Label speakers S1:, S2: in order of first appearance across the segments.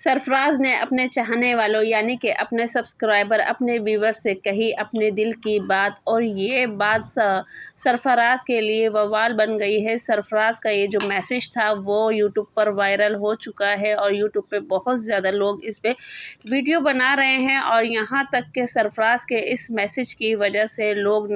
S1: सरफराज ने अपने चाहने वालों यानी कि अपने सब्सक्राइबर अपने व्यूवर से कही अपने दिल की बात और ये बात सरफराज के लिए बवाल बन गई है। सरफराज का ये जो मैसेज था वो यूट्यूब पर वायरल हो चुका है और यूट्यूब पे बहुत ज़्यादा लोग इस पे वीडियो बना रहे हैं और यहाँ तक के सरफराज के इस मैसेज की वजह से लोग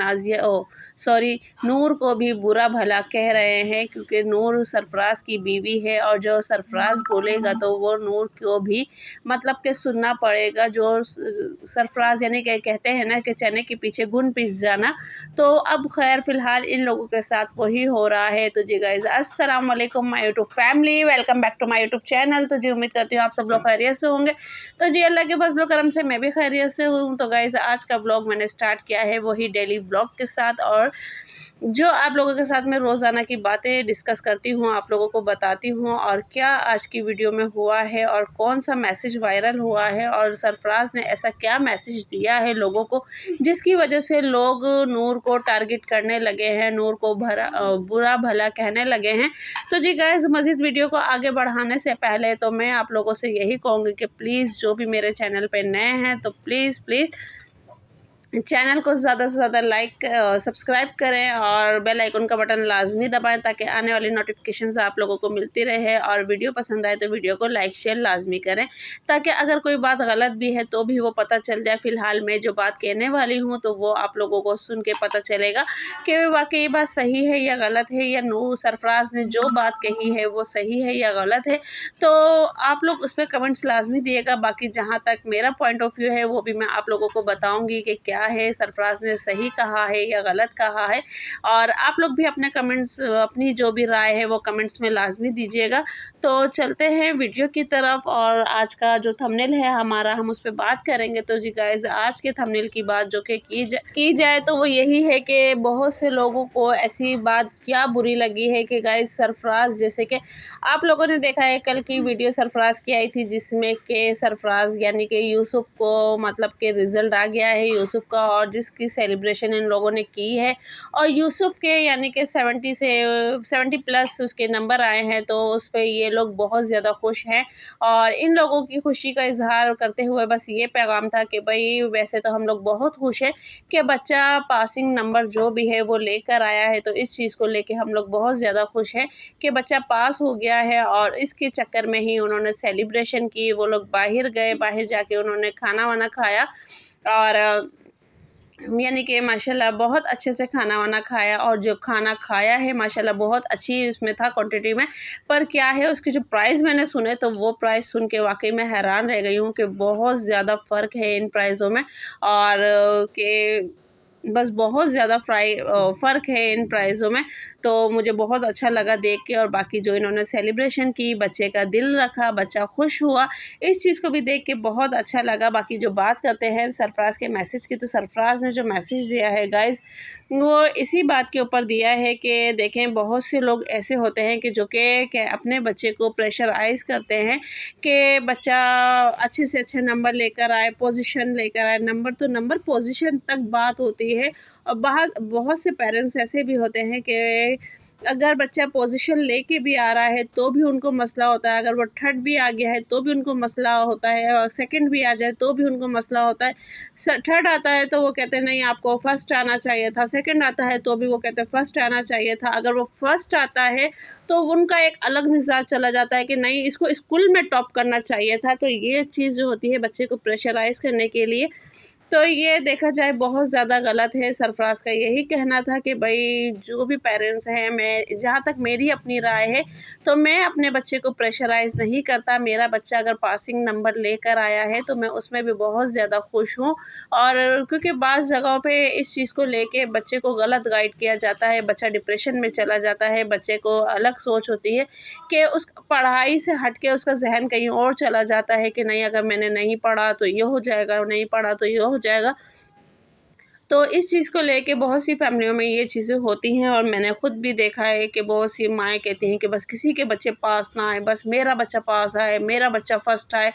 S1: नूर को भी बुरा भला कह रहे हैं, क्योंकि नूर सरफराज की बीवी है और जो सरफराज बोलेगा तो वो नूर को भी मतलब के सुनना पड़ेगा। जो सरफराज यानी कि कहते हैं ना कि चने के पीछे घुन पिस जाना, तो अब खैर फिलहाल इन लोगों के साथ वही हो रहा है। तो जी गाइज अस्सलाम वालेकुम my YouTube family, welcome back to my YouTube channel. तो जी उम्मीद करती हूँ आप सब लोग खैरियत से होंगे। तो जी अल्लाह के फजल करम से मैं भी खैरियत से हूँ। तो गाइज आज का ब्लॉग मैंने स्टार्ट किया है वही डेली ब्लॉग के साथ, और जो आप लोगों के साथ मैं रोज़ाना की बातें डिस्कस करती हूँ, आप लोगों को बताती हूँ और क्या आज की वीडियो में हुआ है और कौन सा मैसेज वायरल हुआ है और सरफराज ने ऐसा क्या मैसेज दिया है लोगों को जिसकी वजह से लोग नूर को टारगेट करने लगे हैं, नूर को बुरा भला कहने लगे हैं। तो जी गाइस मज़ीद वीडियो को आगे बढ़ाने से पहले तो मैं आप लोगों से यही कहूँगी कि प्लीज़ जो भी मेरे चैनल पर नए हैं तो प्लीज़ चैनल को ज़्यादा से ज़्यादा लाइक सब्सक्राइब करें और बेल आइकन का बटन लाजमी दबाएं ताकि आने वाली नोटिफिकेशंस आप लोगों को मिलती रहे। और वीडियो पसंद आए तो वीडियो को लाइक शेयर लाजमी करें ताकि अगर कोई बात गलत भी है तो भी वो पता चल जाए। फ़िलहाल मैं जो बात कहने वाली हूँ तो वो आप लोगों को सुन के पता चलेगा कि वाकई बात सही है या गलत है, या नूर सरफराज ने जो बात कही है वो सही है या गलत है। तो आप लोग उस पर कमेंट्स लाजमी दिएगा। बाकी जहाँ तक मेरा पॉइंट ऑफ व्यू है वो भी मैं आप लोगों को बताऊँगी कि क्या है सरफराज ने सही कहा है या गलत कहा है। और आप लोग भी अपने कमेंट्स, अपनी जो भी राय है वो कमेंट्स में लाजमी दीजिएगा। तो चलते हैं वीडियो की तरफ और आज का जो थंबनेल है हमारा हम उस पर बात करेंगे। तो जी गाइज आज के थंबनेल की बात जो कि की जाए तो वो यही है कि बहुत से लोगों को ऐसी बात क्या बुरी लगी है कि गाइज सरफराज, जैसे कि आप लोगों ने देखा है कल की वीडियो सरफराज की आई थी जिसमें कि सरफराज यानी कि यूसुफ को मतलब के रिज़ल्ट आ गया है यूसुफ का, और जिसकी सेलिब्रेशन इन लोगों ने की है और यूसुफ के यानी कि 70 प्लस उसके नंबर आए हैं। तो उस पर ये लोग बहुत ज़्यादा खुश हैं और इन लोगों की खुशी का इजहार करते हुए बस ये पैगाम था कि भाई वैसे तो हम लोग बहुत खुश हैं कि बच्चा पासिंग नंबर जो भी है वो लेकर आया है। तो इस चीज़ को लेके हम लोग बहुत ज़्यादा खुश हैं कि बच्चा पास हो गया है और इसके चक्कर में ही उन्होंने सेलिब्रेशन की। वो लोग बाहर गए, बाहर जाके उन्होंने खाना वाना खाया और यानी कि माशाल्लाह बहुत अच्छे से खाना वाना खाया, और जो खाना खाया है माशाल्लाह बहुत अच्छी उसमें था क्वांटिटी में। पर क्या है उसके जो प्राइस मैंने सुने तो वो प्राइस सुन के वाकई में हैरान रह गई हूँ कि बहुत ज़्यादा फ़र्क है इन प्राइसों में, और कि बस बहुत ज़्यादा फ़र्क है इन प्राइसों में। तो मुझे बहुत अच्छा लगा देख के, और बाकी जो इन्होंने सेलिब्रेशन की, बच्चे का दिल रखा, बच्चा खुश हुआ, इस चीज़ को भी देख के बहुत अच्छा लगा। बाकी जो बात करते हैं सरफराज के मैसेज की, तो सरफराज ने जो मैसेज दिया है गाइज़ वो इसी बात के ऊपर दिया है कि देखें बहुत से लोग ऐसे होते हैं कि जो कि अपने बच्चे को प्रेशराइज़ करते हैं कि बच्चा अच्छे से अच्छे नंबर लेकर आए, पोजीशन लेकर आए। नंबर तो नंबर, पोजीशन तक बात होती है। और बहुत से पेरेंट्स ऐसे भी होते हैं कि अगर बच्चा पोजीशन लेके भी आ रहा है तो भी उनको मसला होता है, अगर वो थर्ड भी आ गया है तो भी उनको मसला होता है, और सेकंड भी आ जाए तो भी उनको मसला होता है। थर्ड आता है तो वो कहते हैं नहीं आपको फर्स्ट आना चाहिए था, सेकंड आता है तो भी वो कहते हैं फर्स्ट आना चाहिए था। अगर वो फर्स्ट आता है तो उनका एक अलग मिजाज चला जाता है कि नहीं इसको स्कूल में टॉप करना चाहिए था। तो ये चीज़ जो होती है बच्चे को प्रेशराइज़ करने के लिए, तो ये देखा जाए बहुत ज़्यादा गलत है। सरफराज का यही कहना था कि भाई जो भी पेरेंट्स हैं, मैं जहाँ तक मेरी अपनी राय है तो मैं अपने बच्चे को प्रेशराइज़ नहीं करता। मेरा बच्चा अगर पासिंग नंबर लेकर आया है तो मैं उसमें भी बहुत ज़्यादा खुश हूँ। और क्योंकि बाज़ जगहों पे इस चीज़ को लेके बच्चे को गलत गाइड किया जाता है, बच्चा डिप्रेशन में चला जाता है, बच्चे को अलग सोच होती है कि उस पढ़ाई से हट के उसका जहन कहीं और चला जाता है कि नहीं अगर मैंने नहीं पढ़ा तो ये हो जाएगा, नहीं पढ़ा तो ये हो जाएगा। तो इस चीज़ को लेके बहुत सी फैमिलियों में ये चीज़ें होती हैं और मैंने खुद भी देखा है कि बहुत सी माएँ कहती हैं कि बस किसी के बच्चे पास ना आए, बस मेरा बच्चा पास आए, मेरा बच्चा फर्स्ट आए।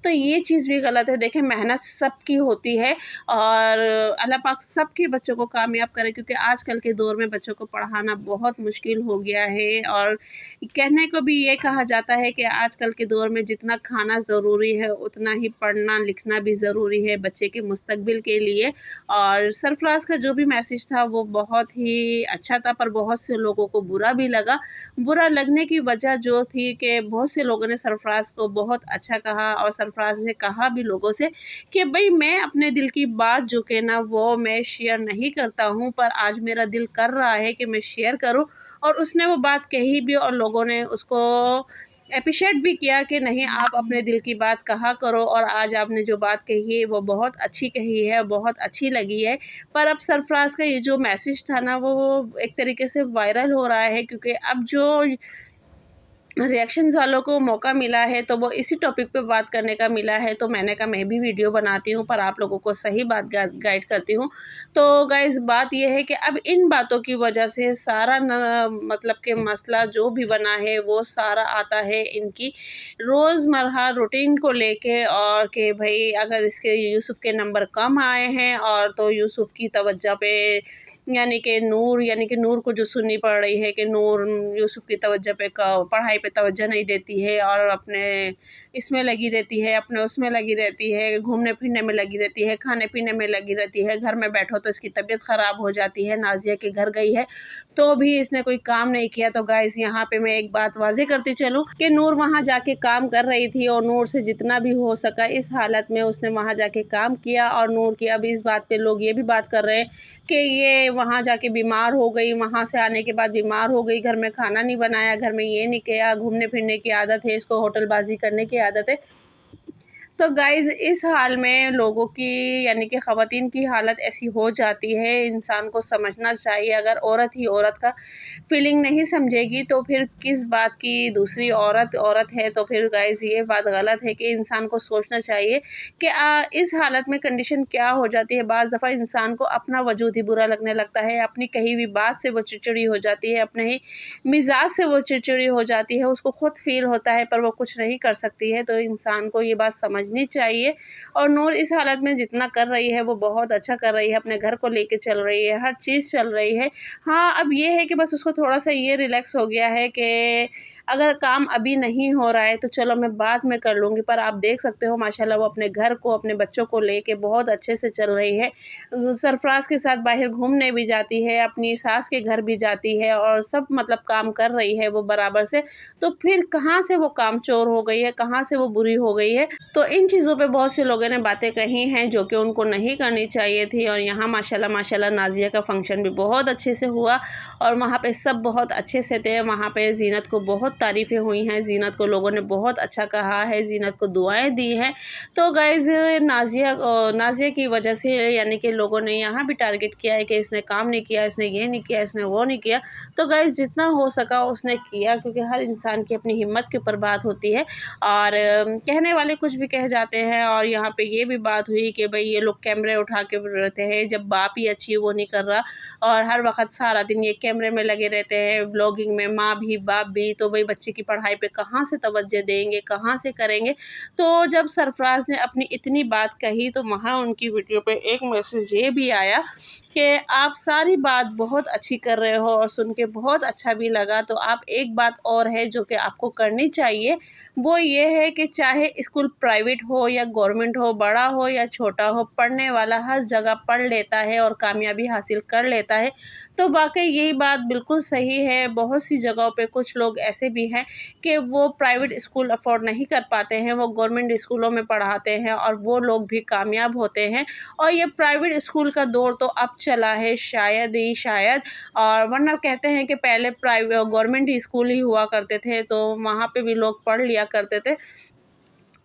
S1: तो ये चीज़ भी गलत है। देखिए, मेहनत सबकी होती है और अल्लाह पाक सबके बच्चों को कामयाब करे, क्योंकि आजकल के दौर में बच्चों को पढ़ाना बहुत मुश्किल हो गया है। और कहने को भी ये कहा जाता है कि आजकल के दौर में जितना खाना ज़रूरी है, उतना ही पढ़ना लिखना भी ज़रूरी है बच्चे के मुस्तकबिल के लिए। और सरफ़राज़ का जो भी मैसेज था वो बहुत ही अच्छा था, पर बहुत से लोगों को बुरा भी लगा। बुरा लगने की वजह जो थी कि बहुत से लोगों ने सरफ़राज़ को बहुत अच्छा कहा और सरफ़राज़ ने कहा भी लोगों से कि भई मैं अपने दिल की बात जो कि ना वो मैं शेयर नहीं करता हूँ, पर आज मेरा दिल कर रहा है कि मैं शेयर करूँ। और उसने वो बात कही भी और लोगों ने उसको एप्रिशिएट भी किया कि नहीं, आप अपने दिल की बात कहा करो। और आज आपने जो बात कही है वो बहुत अच्छी कही है, बहुत अच्छी लगी है। पर अब सरफ़राज़ का ये जो मैसेज था ना वो एक तरीके से वायरल हो रहा है, क्योंकि अब जो रिएक्शंस वालों को मौका मिला है तो वो इसी टॉपिक पे बात करने का मिला है, तो मैंने कहा मैं भी वीडियो बनाती हूँ, पर आप लोगों को सही बात गाइड करती हूँ। तो गाइज़, बात ये है कि अब इन बातों की वजह से सारा न मतलब कि मसला जो भी बना है वो सारा आता है इनकी रोज़मर्रा रूटीन को लेके, और कि भई अगर इसके यूसुफ़ के नंबर कम आए हैं और तो यूसुफ़ की तवज्जो पे यानी कि नूर को जो सुननी पड़ रही है कि नूर यूसुफ़ की तवज्जो पे पढ़ाई पे तवज्जो नहीं देती है और अपने इसमें लगी रहती है, अपने उसमें लगी रहती है, घूमने-फिरने में लगी रहती है, खाने-पीने में लगी रहती है। घर में बैठो तो इसकी तबीयत ख़राब हो जाती है। नाज़िया के घर गई है, तो भी इसने कोई काम नहीं किया। तो गाइज़, यहाँ पे मैं एक बात वाज़ेह करती चलूँ कि नूर वहाँ जाके काम कर रही थी और नूर से जितना भी हो सका इस हालत में उसने वहाँ जाके काम किया। और नूर की अब इस बात पे लोग ये भी बात कर रहे हैं कि ये वहाँ जाके बीमार हो गई, वहाँ से आने के बाद बीमार हो गई, घर में खाना नहीं बनाया, घर में ये नहीं किया, घूमने-फिरने की आदत है, इसको होटलबाज़ी करने की आदत है। तो गाइज़, इस हाल में लोगों की यानी कि ख़वातीन की हालत ऐसी हो जाती है, इंसान को समझना चाहिए। अगर औरत ही औरत का फ़ीलिंग नहीं समझेगी तो फिर किस बात की दूसरी औरत औरत है। तो फिर गाइज़, ये बात गलत है कि इंसान को सोचना चाहिए कि इस हालत में कंडीशन क्या हो जाती है। बाज़ दफ़ा इंसान को अपना वजूद ही बुरा लगने लगता है, अपनी कही हुई बात से वो चिड़चिड़ी हो जाती है, अपने ही मिज़ाज से वो चिड़चिड़ी हो जाती है, उसको खुद फ़ील होता है पर वो कुछ नहीं कर सकती है। तो इंसान को ये बात समझनी चाहिए। और नूर इस हालत में जितना कर रही है वो बहुत अच्छा कर रही है, अपने घर को लेके चल रही है, हर चीज़ चल रही है। हाँ, अब ये है कि बस उसको थोड़ा-सा ये रिलैक्स हो गया है कि अगर काम अभी नहीं हो रहा है तो चलो मैं बाद में कर लूँगी, पर आप देख सकते हो माशाल्लाह वो अपने घर को, अपने बच्चों को लेके बहुत अच्छे से चल रही है। सरफ़राज़ के साथ बाहर घूमने भी जाती है, अपनी सास के घर भी जाती है और सब मतलब काम कर रही है वो बराबर से। तो फिर कहाँ से वो कामचोर हो गई है, कहाँ से वो बुरी हो गई है। तो इन चीज़ों पे बहुत से लोगों ने बातें कही हैं जो कि उनको नहीं करनी चाहिए थी। और यहाँ माशाल्लाह नाज़िया का फ़ंक्शन भी बहुत अच्छे से हुआ और वहाँ पे सब बहुत अच्छे से थे। वहाँ पे ज़ीनत को बहुत तारीफ़ें हुई हैं, ज़ीनत को लोगों ने बहुत अच्छा कहा है, ज़ीनत को दुआएँ दी हैं। तो गाइज़, नाज़िया की वजह से यानी कि लोगों ने यहाँ भी टारगेट किया है कि इसने काम नहीं किया, इसने ये नहीं किया, इसने वो नहीं किया। तो गाइज़, जितना हो सका उसने किया, क्योंकि हर इंसान की अपनी हिम्मत के ऊपर बात होती है। और कहने वाले कुछ भी कह जाते हैं। और यहाँ पे ये भी बात हुई कि भई ये लोग कैमरे उठा के रहते हैं, जब बाप ही अच्छी वो नहीं कर रहा और हर वक़्त सारा दिन ये कैमरे में लगे रहते हैं, व्लॉगिंग में, माँ भी बाप भी, तो भई बच्चे की पढ़ाई पे कहाँ से तवज्जो देंगे, कहाँ से करेंगे। तो जब सरफ़राज़ ने अपनी इतनी बात कही तो वहाँ उनकी वीडियो पे एक मैसेज ये भी आया कि आप सारी बात बहुत अच्छी कर रहे हो और सुन के बहुत अच्छा भी लगा। तो आप एक बात और है जो कि आपको करनी चाहिए, वो ये है कि चाहे स्कूल प्राइवेट हो या गवर्नमेंट हो, बड़ा हो या छोटा हो, पढ़ने वाला हर जगह पढ़ लेता है और कामयाबी हासिल कर लेता है। तो वाक़ई यही बात बिल्कुल सही है। बहुत सी जगहों पे कुछ लोग ऐसे भी हैं कि वो प्राइवेट स्कूल अफ़ोर्ड नहीं कर पाते हैं, वो गवर्नमेंट स्कूलों में पढ़ाते हैं और वो लोग भी कामयाब होते हैं। और ये प्राइवेट स्कूल का दौर तो अब चला है शायद ही शायद। और वरना कहते हैं कि पहले गवर्नमेंट स्कूल ही हुआ करते थे, तो वहाँ पे भी लोग पढ़ लिया करते थे।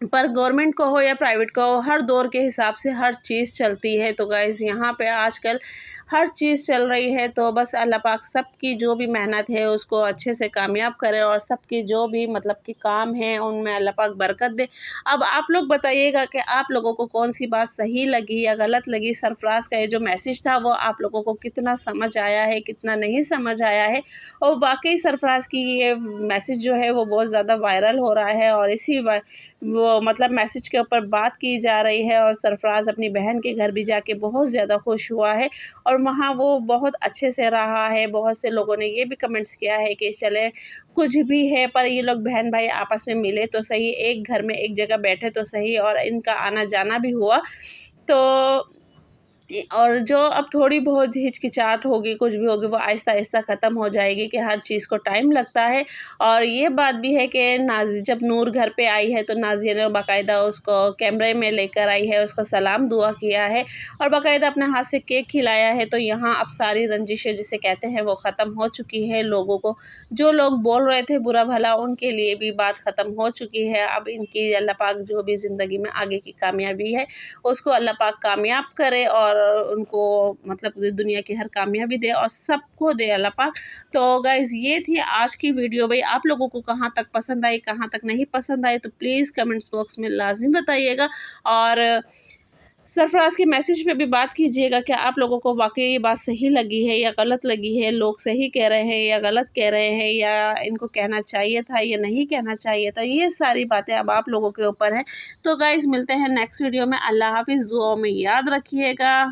S1: पर गवर्नमेंट को हो या प्राइवेट को हो, हर दौर के हिसाब से हर चीज़ चलती है। तो गाइज़ यहाँ पे आजकल हर चीज़ चल रही है, तो बस अल्लाह पाक सबकी जो भी मेहनत है उसको अच्छे से कामयाब करे और सबकी जो भी मतलब कि काम है उनमें अल्लाह पाक बरकत दे। अब आप लोग बताइएगा कि आप लोगों को कौन सी बात सही लगी या गलत लगी। सरफराज का ये जो मैसेज था वो आप लोगों को कितना समझ आया है, कितना नहीं समझ आया है। और वाकई सरफराज की ये मैसेज जो है वो बहुत ज़्यादा वायरल हो रहा है और इसी वो मतलब मैसेज के ऊपर बात की जा रही है। और सरफराज अपनी बहन के घर भी जाके बहुत ज़्यादा खुश हुआ है और वहाँ वो बहुत अच्छे से रहा है। बहुत से लोगों ने ये भी कमेंट्स किया है कि चले कुछ भी है पर ये लोग बहन भाई आपस में मिले तो सही, एक घर में एक जगह बैठे तो सही और इनका आना जाना भी हुआ। तो और जो अब थोड़ी बहुत हिचकिचाहट होगी, कुछ भी होगी, वो आहिस्ता-आहिस्ता ख़त्म हो जाएगी कि हर चीज़ को टाइम लगता है। और ये बात भी है कि जब नूर घर पे आई है तो नाज़िया ने बाकायदा उसको कैमरे में लेकर आई है, उसका सलाम दुआ किया है और बाकायदा अपने हाथ से केक खिलाया है। तो यहाँ अब सारी रंजिशें जिसे कहते हैं वो ख़त्म हो चुकी है। लोगों को जो लोग बोल रहे थे बुरा भला उनके लिए भी बात ख़त्म हो चुकी है। अब इनकी अल्लाह पाक जो भी ज़िंदगी में आगे की कामयाबी है उसको अल्लाह पाक कामयाब करे और उनको मतलब दुनिया की हर कामयाबी दे और सबको दे अल्लाह पाक। तो गाइज़ ये थी आज की वीडियो। भाई आप लोगों को कहाँ तक पसंद आई, कहाँ तक नहीं पसंद आई, तो प्लीज़ कमेंट्स बॉक्स में लाज़मी बताइएगा। और सरफराज के मैसेज पे भी बात कीजिएगा कि आप लोगों को वाक़ई ये बात सही लगी है या गलत लगी है, लोग सही कह रहे हैं या गलत कह रहे हैं, या इनको कहना चाहिए था या नहीं कहना चाहिए था। ये सारी बातें अब आप लोगों के ऊपर हैं। तो गाइज़ मिलते हैं नेक्स्ट वीडियो में। अल्लाह हाफ़िज़, दुआओं में याद रखिएगा।